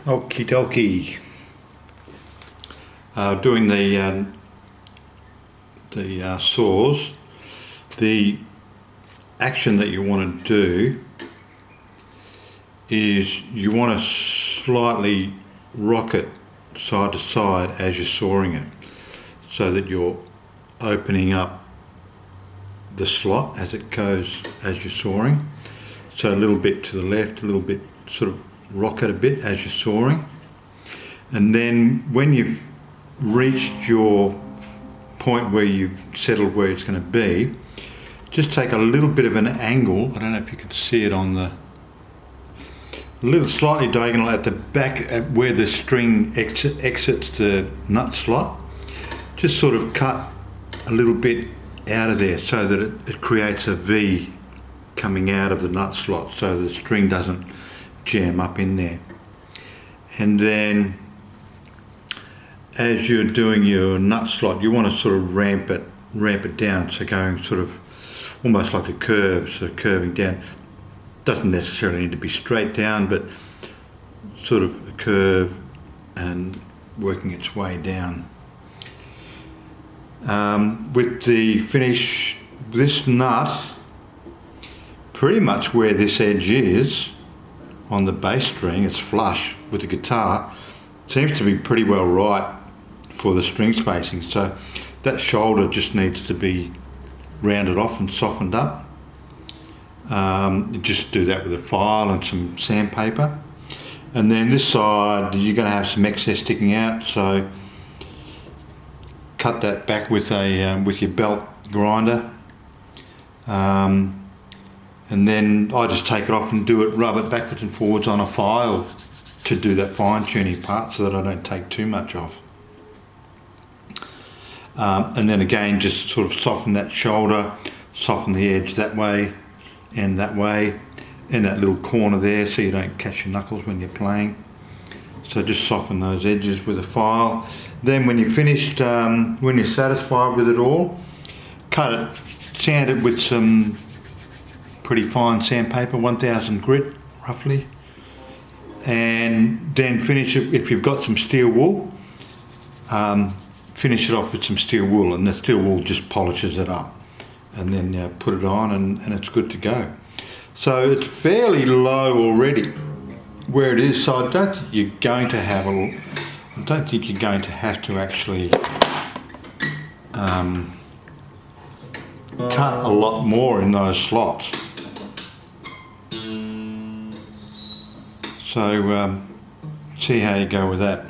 Okie dokie. Doing the saws, the action that you want to do is you want to slightly rock it side to side as you're sawing it, so that you're opening up the slot as it goes as you're sawing. So a little bit to the left, a little bit, sort of rock it a bit as you're sawing, and then when you've reached your point where you've settled where it's going to be, just take a little bit of an angle. I don't know if you can see it on the little slightly diagonal at the back at where the string exits the nut slot. Just sort of cut a little bit out of there so that it creates a V coming out of the nut slot, so the string doesn't jam up in there. And then as you're doing your nut slot, you want to sort of ramp it down, so going sort of almost like a curve, so curving down. Doesn't necessarily need to be straight down, but sort of a curve and working its way down. With the finish, this nut, pretty much where this edge is on the bass string, it's flush with the guitar, seems to be pretty well right for the string spacing. So that shoulder just needs to be rounded off and softened up. Just do that with a file and some sandpaper. And then this side, you're going to have some excess sticking out, so cut that back with a with your belt grinder. And then I just take it off and rub it backwards and forwards on a file to do that fine tuning part, so that I don't take too much off. And then again, just sort of soften that shoulder, soften the edge that way, and that little corner there, so you don't catch your knuckles when you're playing. So just soften those edges with a file. Then when you're finished, when you're satisfied with it all, cut it, sand it with some pretty fine sandpaper, 1000 grit roughly, and then finish it. If you've got some steel wool, finish it off with some steel wool, and the steel wool just polishes it up, and then put it on, and it's good to go. So it's fairly low already where it is, so I don't think you're going to have to actually cut a lot more in those slots. So see how you go with that.